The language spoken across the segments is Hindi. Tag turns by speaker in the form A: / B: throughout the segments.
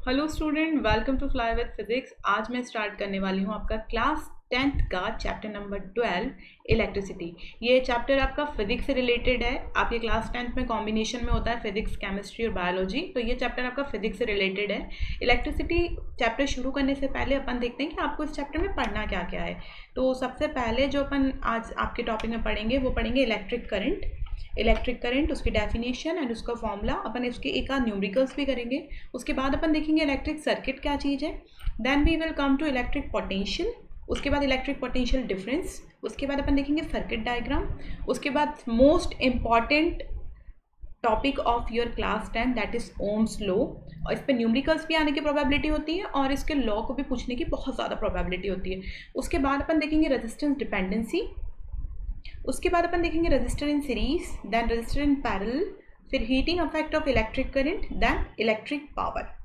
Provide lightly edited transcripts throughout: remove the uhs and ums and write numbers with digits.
A: Hello student, welcome to fly with physics. आज मैं स्टार्ट करने वाली हूँ आपका क्लास 10th का चैप्टर नंबर 12 इलेक्ट्रिसिटी। ये चैप्टर आपका फिजिक्स से रिलेटेड है। आपके क्लास 10th में कॉम्बिनेशन में होता है फिजिक्स, केमिस्ट्री और बायोलॉजी, तो ये चैप्टर आपका फिजिक्स से रिलेटेड है। इलेक्ट्रिसिटी चैप्टर शुरू करने से पहले अपन देखते हैं कि आपको इस चैप्टर में पढ़ना क्या क्या है। तो सबसे पहले जो अपन आज आपके टॉपिक में पढ़ेंगे वो पढ़ेंगे इलेक्ट्रिक करंट, उसकी डेफिनेशन एंड उसका फॉर्मूला। अपन इसके एक आध न्यूमेरिकल्स भी करेंगे। उसके बाद अपन देखेंगे इलेक्ट्रिक सर्किट क्या चीज़ है। Then we will come to electric potential, उसके बाद इलेक्ट्रिक पोटेंशियल डिफरेंस, उसके बाद अपन देखेंगे सर्किट डायग्राम, उसके बाद most important topic of your class 10 that is Ohm's law. और इस पर न्यूमेरिकल्स भी आने की प्रोबेबिलिटी होती है और इसके लॉ को भी पूछने की बहुत ज़्यादा प्रोबेबिलिटी होती है। उसके बाद अपन देखेंगे रेजिस्टेंस डिपेंडेंसी, उसके बाद अपन देखेंगे register in series, then register in parallel, फिर heating effect of electric current, then electric power.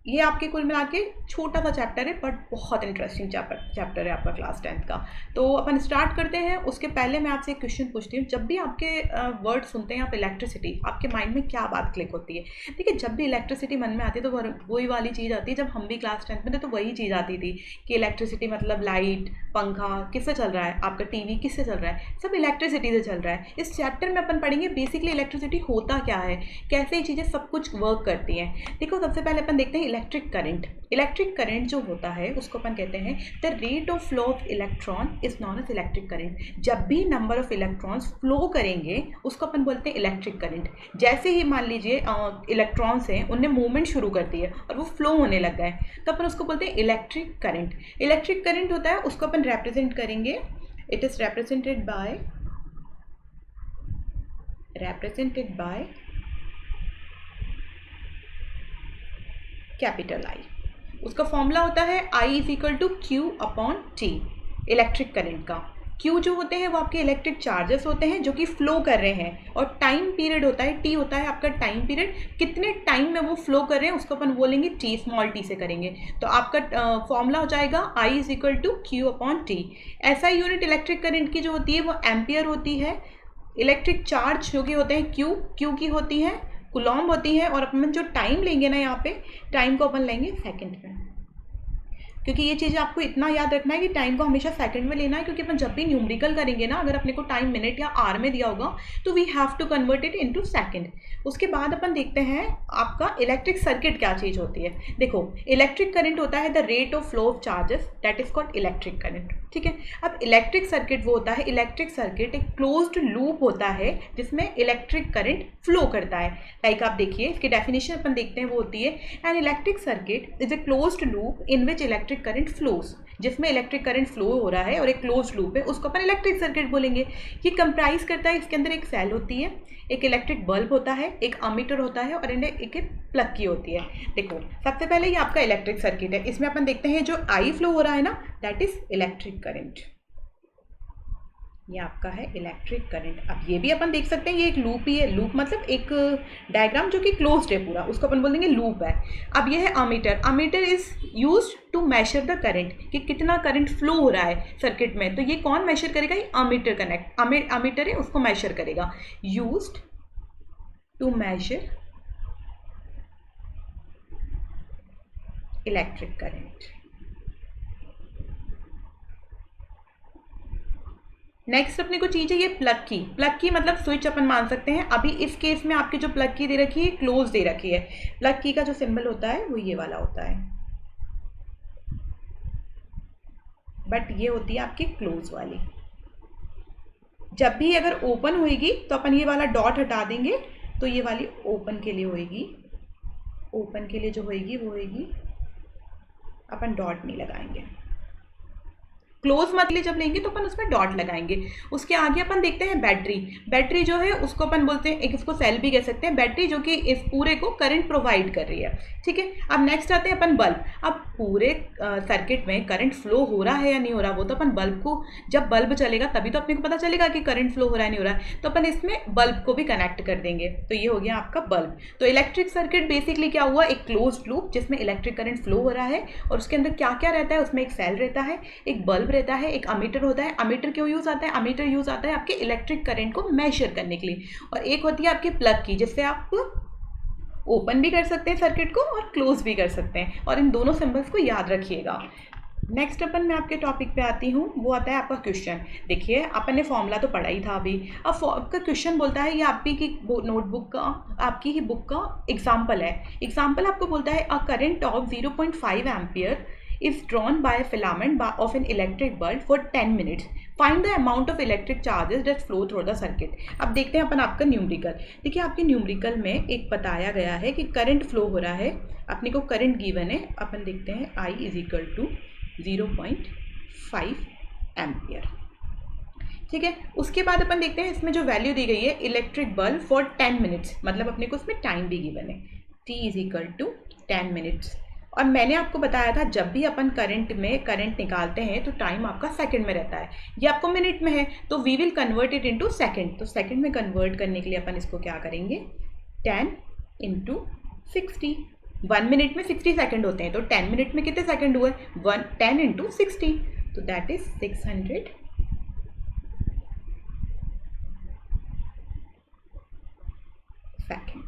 A: ये आपके कुल मिला के छोटा सा चैप्टर है बट बहुत इंटरेस्टिंग चैप्टर है आपका क्लास 10th का। तो अपन स्टार्ट करते हैं। उसके पहले मैं आपसे एक क्वेश्चन पूछती हूँ। जब भी आपके वर्ड सुनते हैं आप इलेक्ट्रिसिटी, आपके माइंड में क्या बात क्लिक होती है? देखिए, जब भी इलेक्ट्रिसिटी मन में आती है तो वही वाली चीज़ आती है। जब हम भी क्लास 10th में थे तो वही चीज़ आती थी कि इलेक्ट्रिसिटी मतलब लाइट, पंखा किससे चल रहा है, आपका टीवी किससे चल रहा है, सब इलेक्ट्रिसिटी से चल रहा है। इस चैप्टर में अपन पढ़ेंगे बेसिकली इलेक्ट्रिसिटी होता क्या है, कैसे ये चीज़ें सब कुछ वर्क करती हैं। देखो, सबसे पहले अपन देखते हैं इलेक्ट्रिक करंट जो होता है उसको अपन कहते हैं the rate of flow of electron is known as electric current. जब भी नंबर ऑफ इलेक्ट्रॉन्स फ्लो करेंगे उसको अपन बोलते हैं इलेक्ट्रिक करंट। जैसे ही मान लीजिए इलेक्ट्रॉन्स हैं, उनने मूवमेंट शुरू कर दी है और वो फ्लो होने लग गए तो अपन उसको बोलते हैं इलेक्ट्रिक करंट। इलेक्ट्रिक करंट होता है, उसको अपन रिप्रेजेंट करेंगे, it is represented by capital I. उसका फॉर्मूला होता है I is equal to Q upon T. Electric current का Q जो होते हैं वो आपके इलेक्ट्रिक चार्जेस होते हैं जो कि फ्लो कर रहे हैं, और टाइम पीरियड होता है T होता है आपका टाइम पीरियड, कितने टाइम में वो फ्लो कर रहे हैं उसको अपन बोलेंगे T, स्मॉल t से करेंगे। तो आपका फॉर्मूला हो जाएगा I is equal to Q upon T. ऐसा यूनिट इलेक्ट्रिक करंट की जो होती है वो एम्पियर होती है। इलेक्ट्रिक चार्ज जो कि होते हैं क्यू की होती है, कूलॉम्ब होती है, और अपन जो टाइम लेंगे ना, यहाँ पे टाइम को अपन लेंगे सेकंड में, क्योंकि ये चीज़ आपको इतना याद रखना है कि टाइम को हमेशा सेकंड में लेना है। क्योंकि अपन जब भी न्यूमेरिकल करेंगे ना, अगर अपने को टाइम मिनट या आवर में दिया होगा तो we have to convert it into second. उसके बाद अपन देखते हैं आपका इलेक्ट्रिक सर्किट क्या चीज़ होती है। देखो, इलेक्ट्रिक करंट होता है the rate of flow of charges, that is called electric current. ठीक है, अब इलेक्ट्रिक सर्किट वो होता है, इलेक्ट्रिक सर्किट एक क्लोज्ड लूप होता है जिसमें इलेक्ट्रिक करंट फ्लो करता है। लाइक आप देखिए, इसकी डेफिनेशन अपन देखते हैं, वो होती है an electric circuit is a closed loop in which electric current flows. जिसमें इलेक्ट्रिक करंट फ्लो हो रहा है और एक क्लोज्ड लूप है, उसको अपन इलेक्ट्रिक सर्किट बोलेंगे। ये कंप्राइज करता है, इसके अंदर एक सेल होती है, एक इलेक्ट्रिक बल्ब होता है, एक अमीटर होता है और एक प्लग की होती है। देखो, सबसे पहले ये आपका इलेक्ट्रिक सर्किट है, इसमें अपन देखते हैं जो आई फ्लो हो रहा है ना, दैट इज इलेक्ट्रिक करंट। ये आपका है इलेक्ट्रिक करंट। अब ये भी अपन देख सकते हैं, ये एक लूप ही है। लूप मतलब एक डायग्राम जो कि क्लोज्ड है पूरा, उसको अपन बोल देंगे लूप है। अब ये है ammeter. Ammeter is used to measure the current, कि कितना करंट फ्लो हो रहा है सर्किट में। तो ये कौन मेजर करेगा? ये अमीटर है, उसको मेजर करेगा। Used to measure electric current. Next अपने को चीज़ है ये प्लग की मतलब स्विच अपन मान सकते हैं। अभी इस केस में आपकी जो प्लग की दे रखी है क्लोज दे रखी है। प्लग की का जो सिंबल होता है वो ये वाला होता है, बट ये होती है आपकी क्लोज वाली। जब भी अगर ओपन होएगी तो अपन ये वाला डॉट हटा देंगे, तो ये वाली ओपन के लिए होएगी। ओपन के लिए जो होएगी वो होएगी, अपन डॉट नहीं लगाएंगे। क्लोज मतलब जब लेंगे तो अपन उसमें डॉट लगाएंगे। उसके आगे अपन देखते हैं बैटरी जो है उसको अपन बोलते हैं, एक इसको सेल भी कह सकते हैं, बैटरी जो कि इस पूरे को करंट प्रोवाइड कर रही है। ठीक है, अब नेक्स्ट आते हैं अपन बल्ब। अब पूरे सर्किट में करंट फ्लो हो रहा है या नहीं हो रहा, वो तो अपन बल्ब को, जब बल्ब चलेगा तभी तो अपने को पता चलेगा कि करंट फ्लो हो रहा है नहीं हो रहा है, तो अपन इसमें बल्ब को भी कनेक्ट कर देंगे। तो ये हो गया आपका बल्ब। तो इलेक्ट्रिक सर्किट बेसिकली क्या हुआ, एक क्लोज्ड लूप जिसमें इलेक्ट्रिक करंट फ्लो हो रहा है, और उसके अंदर क्या क्या रहता है, उसमें एक सेल रहता है, एक बल्ब रहता है, एक अमीटर होता है। अमीटर क्यों यूज आता है? अमीटर यूज आता है आपके इलेक्ट्रिक करंट को मेजर करने के लिए। और एक होती है आपकी प्लग की, जिससे आप ओपन भी कर सकते हैं सर्किट को और क्लोज भी कर सकते हैं, और इन दोनों सिंबल्स को याद रखिएगा। नेक्स्ट अपन मैं आपके टॉपिक पे आती हूँ, वो आता है आपका क्वेश्चन। देखिए अपन ने फॉर्मूला तो पढ़ा ही था अभी, अब आपका क्वेश्चन बोलता है, ये आपकी की नोटबुक का, आपकी ही बुक का एग्जाम्पल है। एग्जाम्पल आपको बोलता है a current of 0.5 ampere is drawn by a filament of an electric bulb for 10 minutes. Find the amount of electric charges that flow through the circuit. अब देखते हैं अपन आपका न्यूमरिकल। देखिए आपके न्यूमरिकल में एक बताया गया है कि करंट फ्लो हो रहा है, अपने को करंट गिवन है। अपन देखते हैं I is equal to 0.5 ampere, ठीक है। उसके बाद अपन देखते हैं इसमें जो वैल्यू दी गई है इलेक्ट्रिक बल्ब फॉर 10 मिनट्स, मतलब अपने को उसमें टाइम भी गिवन है, T is equal to 10 minutes. और मैंने आपको बताया था जब भी अपन करंट में करंट निकालते हैं तो टाइम आपका सेकंड में रहता है, ये आपको मिनट में है, तो we will convert it into second. तो सेकंड में कन्वर्ट करने के लिए अपन इसको क्या करेंगे, 10 इंटू 60। 1 मिनट में 60 सेकंड होते हैं, तो 10 मिनट में कितने सेकंड हुए, 10 इंटू 60, तो दैट इज 600 सेकंड।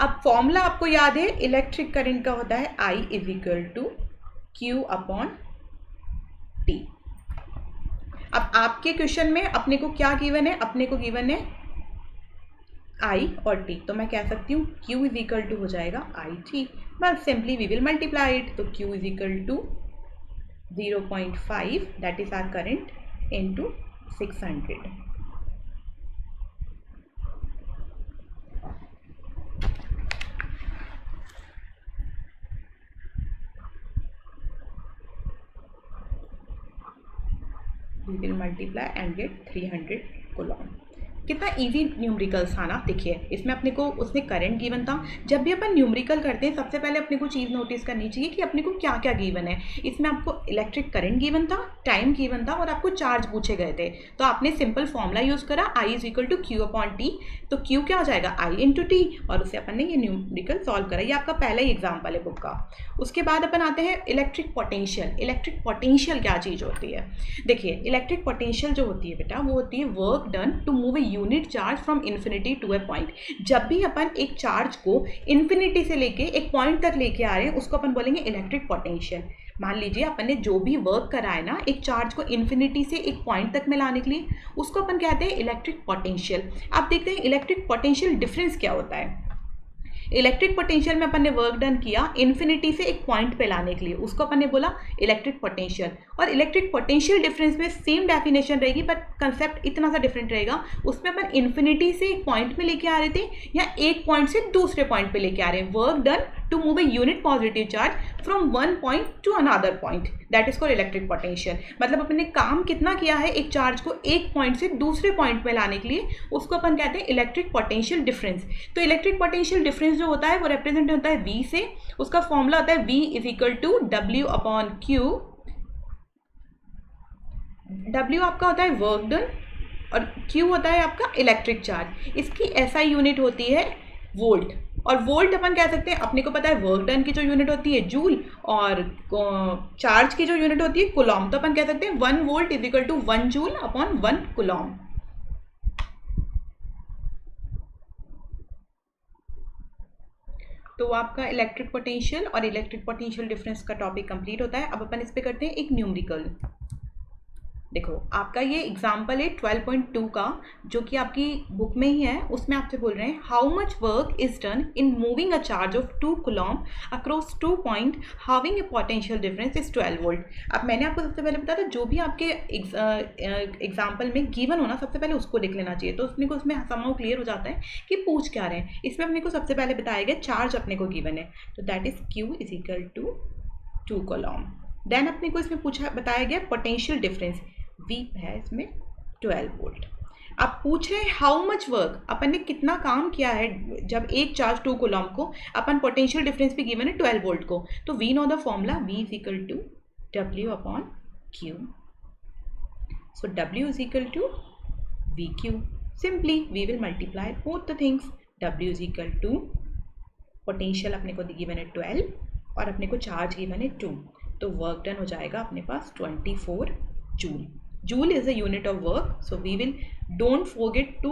A: अब फॉर्मूला आपको याद है, इलेक्ट्रिक करंट का होता है I is equal to Q upon T। अब आपके क्वेश्चन में अपने को क्या गिवन है, अपने को गिवन है I और T, तो मैं कह सकती हूँ Q इज इक्वल टू हो जाएगा IT, बस simply we will multiply it. तो Q is equal to 0.5 that is our current into 600। we will multiply and get 300 coulomb। कितना इजी न्यूमरिकल्स था ना। देखिए इसमें अपने को उसने करंट गिवन था। जब भी अपन न्यूमरिकल करते हैं सबसे पहले अपने को चीज़ नोटिस करनी चाहिए कि अपने को क्या क्या गिवन है। इसमें आपको इलेक्ट्रिक करंट गिवन था, टाइम गिवन था और आपको चार्ज पूछे गए थे, तो आपने सिंपल फॉर्मूला यूज़ करा I is equal to Q upon T। तो Q क्या हो जाएगा, I इंटू T, और उससे अपन ने ये न्यूमरिकल सॉल्व करा। ये आपका पहला ही एग्जाम्पल है बुक का। उसके बाद अपन आते हैं इलेक्ट्रिक पोटेंशियल। इलेक्ट्रिक पोटेंशियल क्या चीज़ होती है, देखिए इलेक्ट्रिक पोटेंशियल जो होती है बेटा, वो होती है work done to move a unit charge from infinity to a point. जब भी अपन एक चार्ज को इन्फिनिटी से लेके एक पॉइंट तक लेके आ रहे हैं उसको अपन बोलेंगे इलेक्ट्रिक पोटेंशियल। मान लीजिए अपन ने जो भी वर्क करा है ना एक चार्ज को इन्फिनिटी से एक पॉइंट तक में लाने के लिए, उसको अपन कहते हैं इलेक्ट्रिक पोटेंशियल। आप देखते हैं इलेक्ट्रिक पोटेंशियल डिफरेंस क्या होता है। इलेक्ट्रिक पोटेंशियल में अपन ने वर्क डन किया इन्फिनिटी से एक पॉइंट पे लाने के लिए, उसको अपन ने बोला इलेक्ट्रिक पोटेंशियल। और इलेक्ट्रिक पोटेंशियल डिफरेंस में सेम डेफिनेशन रहेगी पर कंसेप्ट इतना सा डिफरेंट रहेगा। उसमें अपन इन्फिनिटी से एक पॉइंट में लेके आ रहे थे या एक पॉइंट से दूसरे पॉइंट पे लेके आ रहे हैं। Work done to move a unit positive charge from one point to another point, that is called electric potential. मतलब अपन ने काम कितना किया है एक चार्ज को एक पॉइंट से दूसरे पॉइंट में लाने के लिए, उसको अपन कहते हैं इलेक्ट्रिक पोटेंशियल डिफरेंस। तो इलेक्ट्रिक पोटेंशियल डिफरेंस जो होता है वो रिप्रेजेंट होता है V से। उसका फॉर्मूला होता है V is equal to W upon Q। W आपका होता है वर्क डन और Q होता है आपका इलेक्ट्रिक चार्ज। इसकी SI यूनिट होती है वोल्ट, और वोल्ट अपन कह सकते हैं, अपने को पता है वर्क डन की जो यूनिट होती है जूल और चार्ज की जो यूनिट होती है कुलॉम। तो अपन कह सकते हैं 1 volt is equal to 1 joule upon 1 coulomb. तो आपका इलेक्ट्रिक पोटेंशियल और इलेक्ट्रिक पोटेंशियल डिफरेंस का टॉपिक कंप्लीट होता है। अब अपन इस पे करते हैं एक न्यूमेरिकल। देखो आपका ये एग्जाम्पल है 12.2 का, जो कि आपकी बुक में ही है। उसमें आपसे बोल रहे हैं how much work is done in moving a charge of 2 Coulomb across 2 point having a potential difference is 12 volt. अब मैंने आपको सबसे पहले बताया था जो भी आपके एग्जाम्पल में गिवन होना सबसे पहले उसको लिख लेना चाहिए, तो उसमें को उसमें समाउ क्लियर हो जाता है कि पूछ क्या रहे हैं। इसमें अपने को सबसे पहले बताया गया चार्ज अपने को गिवन है, तो that is Q is equal to 2 coulomb. Then अपने को इसमें पूछा बताया गया पोटेंशियल डिफरेंस V है इसमें 12 वोल्ट। आप पूछ रहे हैं हाउ मच वर्क, अपन ने कितना काम किया है जब एक चार्ज 2 कूलॉम को, अपन पोटेंशियल डिफरेंस भी गिवन है 12 वोल्ट को। तो we know the formula V is equal to W upon Q। So W is equal to VQ। Simply we will multiply both the things. W is equal to potential अपने को गिवन है 12 और अपने को चार्ज गिवन है 2, तो वर्क डन हो जाएगा अपने पास 24 joule. Joule is a unit of work, so we will don't forget to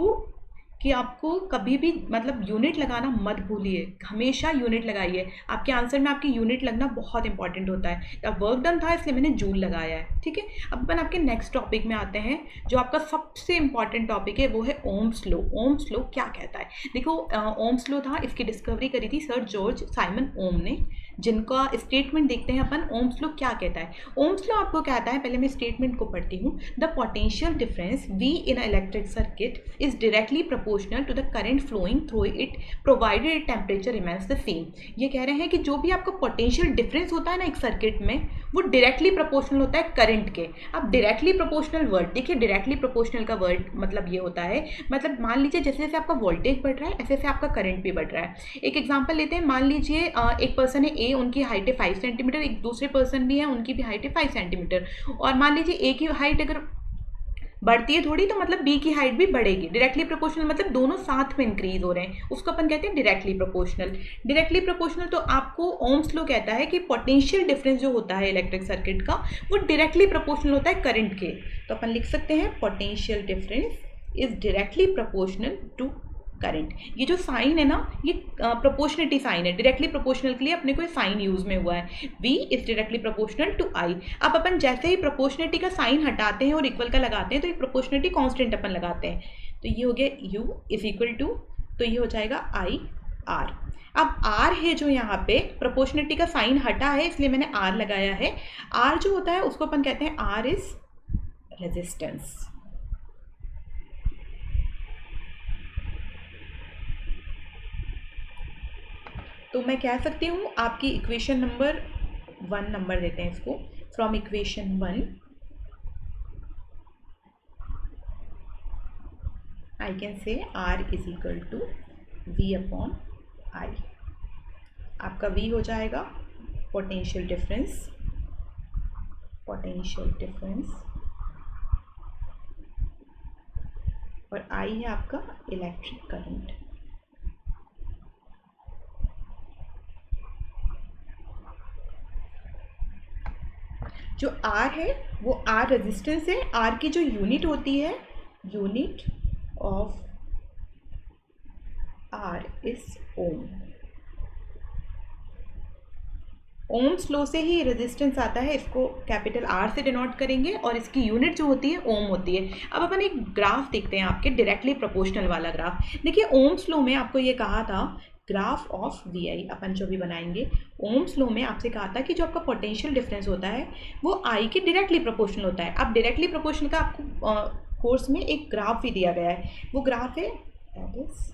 A: कि आपको कभी भी मतलब यूनिट लगाना मत भूलिए, हमेशा यूनिट लगाइए। आपके आंसर में आपकी यूनिट लगना बहुत इंपॉर्टेंट होता है। अब वर्क डन था इसलिए मैंने जूल लगाया है, ठीक है। अब अपन आपके नेक्स्ट टॉपिक में आते हैं, जो आपका सबसे इंपॉर्टेंट टॉपिक है वो है ओम्स लॉ। ओम्स लॉ क्या कहता है? देखो, ओम्स लॉ था, इसकी डिस्कवरी करी थी सर जॉर्ज साइमन ओम ने, जिनका स्टेटमेंट देखते हैं अपन। ओम्स लॉ क्या कहता है? ओम्स लॉ आपको कहता है, पहले मैं स्टेटमेंट को पढ़ती हूँ। The potential difference V in electric circuit is directly proportional to the current flowing through it provided temperature remains the same. ये कह रहे हैं कि जो भी आपका पोटेंशियल डिफरेंस होता है ना एक सर्किट में, वो डायरेक्टली प्रोपोर्शनल होता है करंट के। अब डायरेक्टली प्रोपोर्शनल वर्ड देखिए, डायरेक्टली प्रोपोर्शनल का वर्ड मतलब ये होता है, मतलब मान लीजिए जैसे जैसे आपका वोल्टेज बढ़ रहा है ऐसे ऐसे आपका करंट भी बढ़ रहा है। एक एग्जांपल लेते हैं, मान लीजिए एक पर्सन है ए, उनकी हाइट है 5 सेंटीमीटर, एक दूसरे पर्सन भी है उनकी भी हाइट है 5 सेंटीमीटर, और मान लीजिए ए की हाइट अगर बढ़ती है थोड़ी तो मतलब बी की हाइट भी बढ़ेगी। डायरेक्टली प्रोपोर्शनल मतलब दोनों साथ में इंक्रीज हो रहे हैं, उसको अपन कहते हैं डायरेक्टली प्रोपोर्शनल। डायरेक्टली प्रोपोर्शनल तो आपको ओम्स लॉ कहता है कि पोटेंशियल डिफरेंस जो होता है इलेक्ट्रिक सर्किट का, वो डायरेक्टली प्रोपोर्शनल होता है करंट के। तो अपन लिख सकते हैं potential difference is directly proportional to current. ये जो साइन है ना, ये प्रोपोर्शनलिटी साइन है। डायरेक्टली प्रोपोर्शनल के लिए अपने को साइन यूज में हुआ है, V is directly proportional to I। अब अपन जैसे ही प्रोपोर्शनलिटी का साइन हटाते हैं और इक्वल का लगाते हैं तो ये प्रोपोर्शनलिटी कांस्टेंट अपन लगाते हैं, तो ये हो गया U इज इक्वल टू, तो ये हो जाएगा I R। अब R है जो यहाँ पे प्रोपोर्शनलिटी का साइन हटा है इसलिए मैंने R लगाया है। R जो होता है उसको अपन कहते हैं R इज रेजिस्टेंस। तो मैं कह सकती हूँ आपकी इक्वेशन नंबर 1 नंबर देते हैं इसको। From equation 1 I can say R is equal to V upon I। आपका V हो जाएगा पोटेंशियल डिफरेंस, पोटेंशियल डिफरेंस, और I है आपका इलेक्ट्रिक करंट। जो R है वो R रेजिस्टेंस है। R की जो यूनिट होती है, unit of R is ohm. Ohm's law से ही रेजिस्टेंस आता है, इसको कैपिटल R से डिनोट करेंगे और इसकी यूनिट जो होती है ओम होती है। अब अपन एक ग्राफ देखते हैं आपके डायरेक्टली प्रोपोर्शनल वाला ग्राफ। देखिए ओम्स लॉ में आपको ये कहा था ग्राफ ऑफ वी आई, अपन जो भी बनाएंगे ओम्स लॉ में आपसे कहा था कि जो आपका पोटेंशियल डिफरेंस होता है वो आई के डायरेक्टली प्रोपोर्शनल होता है। अब डायरेक्टली प्रोपोर्शनल का आपको कोर्स में एक ग्राफ भी दिया गया है, वो ग्राफ है दैट इज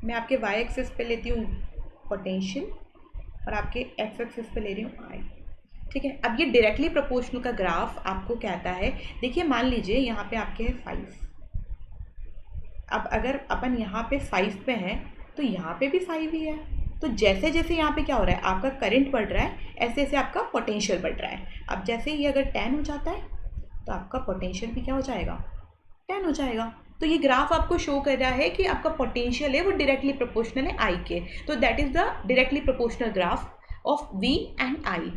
A: मैं आपके y एक्सिस पे लेती हूँ पोटेंशियल और आपके x एक्सिस पे ले रही हूँ I, ठीक है। अब ये डायरेक्टली प्रोपोर्शनल का ग्राफ आपको कहता है, देखिए मान लीजिए यहाँ पे आपके है 5। अब अगर अपन यहाँ पे 5 पे हैं तो यहाँ पे भी 5 ही है, तो जैसे जैसे यहाँ पे क्या हो रहा है आपका करंट बढ़ रहा है ऐसे ऐसे आपका पोटेंशियल बढ़ रहा है। अब जैसे ही अगर 10 हो जाता है तो आपका पोटेंशियल भी क्या हो जाएगा, 10 हो जाएगा। तो ये ग्राफ आपको शो कर रहा है कि आपका पोटेंशियल है वो डायरेक्टली प्रोपोर्शनल है आई के, तो that is the directly proportional graph of V and I.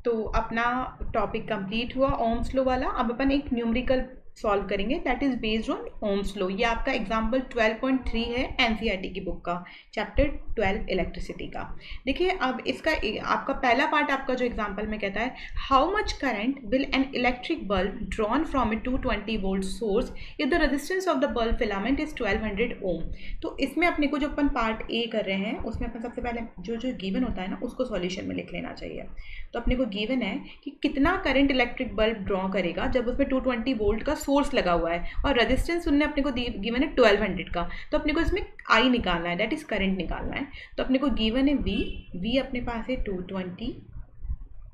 A: तो अपना टॉपिक कंप्लीट हुआ ओम्स लॉ वाला। अब अपन एक न्यूमेरिकल सॉल्व करेंगे that is based on ohm's law. ये आपका एग्जांपल 12.3 है एनसीईआरटी की बुक का, चैप्टर 12 इलेक्ट्रिसिटी का। देखिए अब इसका आपका पहला पार्ट आपका जो एग्जांपल में कहता है how much current will an electric bulb drawn from a 220 volt source if the resistance of the bulb filament is 1200 ओम। तो इसमें अपने को जो अपन पार्ट ए कर रहे हैं उसमें अपन सबसे पहले जो जो गिवन होता है ना उसको सॉल्यूशन में लिख लेना चाहिए। तो अपने को गिवन है कि कितना करंट इलेक्ट्रिक बल्ब ड्रॉ करेगा जब उसमें 220 वोल्ट का सोर्स लगा हुआ है और रेजिस्टेंस उन्होंने अपने को गिवन है 1200 का। तो अपने को इसमें आई निकालना है, दैट इज करंट निकालना है। तो अपने को गिवन है वी अपने पास है 220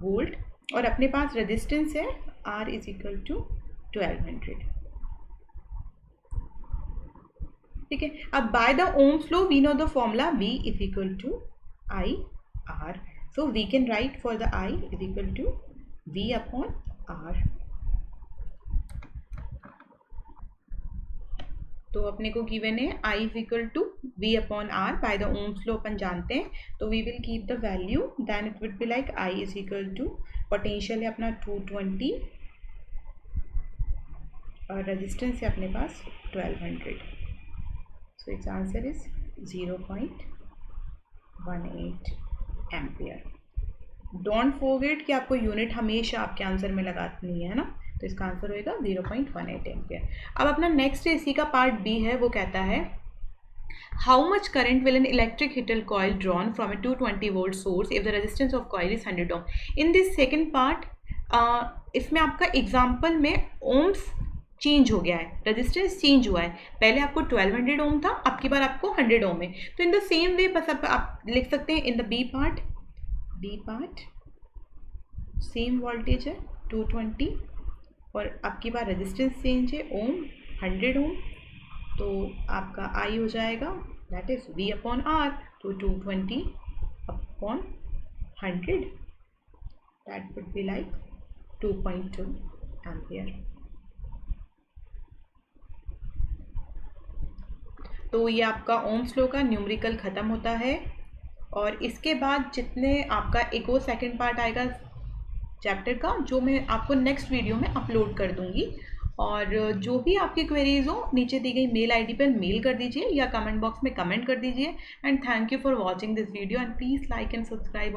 A: वोल्ट और अपने पास रेजिस्टेंस है आर इज इक्वल टू 1200, ठीक है। अब by the ohms law we know the formula V is equal to I R, so we can write for the I is equal to V upon R। तो अपने को गिवन है I is equal to V upon R by the ohms law अपन जानते हैं, तो we will keep the value, then it will be like I is equal to potential है अपना 220 और रेजिस्टेंस है अपने पास 1200, so it's answer is 0.18 ampere. Don't forget कि आपको यूनिट हमेशा आपके आंसर में लगानी है ना, तो इसका आंसर होएगा 0.18 एम्पियर। अब अपना नेक्स्ट इसी का पार्ट बी है, वो कहता है how much current will an electric heater coil drawn from a 220 volt source if the resistance of coil is 100 ohm. In this second part इसमें आपका एग्जाम्पल में ओम्स चेंज हो गया है, रेजिस्टेंस चेंज हुआ है, पहले आपको 1200 ओम था, अब की बार आपको 100 ओम है। तो इन द सेम वे बस आप लिख सकते हैं in the B part same voltage है 220 और अब की बार रेजिस्टेंस चेंज है ओम 100 ओम, तो आपका आई हो जाएगा that is V upon R, तो 220 upon 100 that would be like 2.2 ampere. तो ये आपका ओम्स लॉ का न्यूमेरिकल ख़त्म होता है और इसके बाद जितने आपका एक और सेकेंड पार्ट आएगा चैप्टर का, जो मैं आपको नेक्स्ट वीडियो में अपलोड कर दूंगी। और जो भी आपकी क्वेरीज हो नीचे दी गई मेल आईडी पर मेल कर दीजिए या कमेंट बॉक्स में कमेंट कर दीजिए। And thank you for watching this video and please like and subscribe.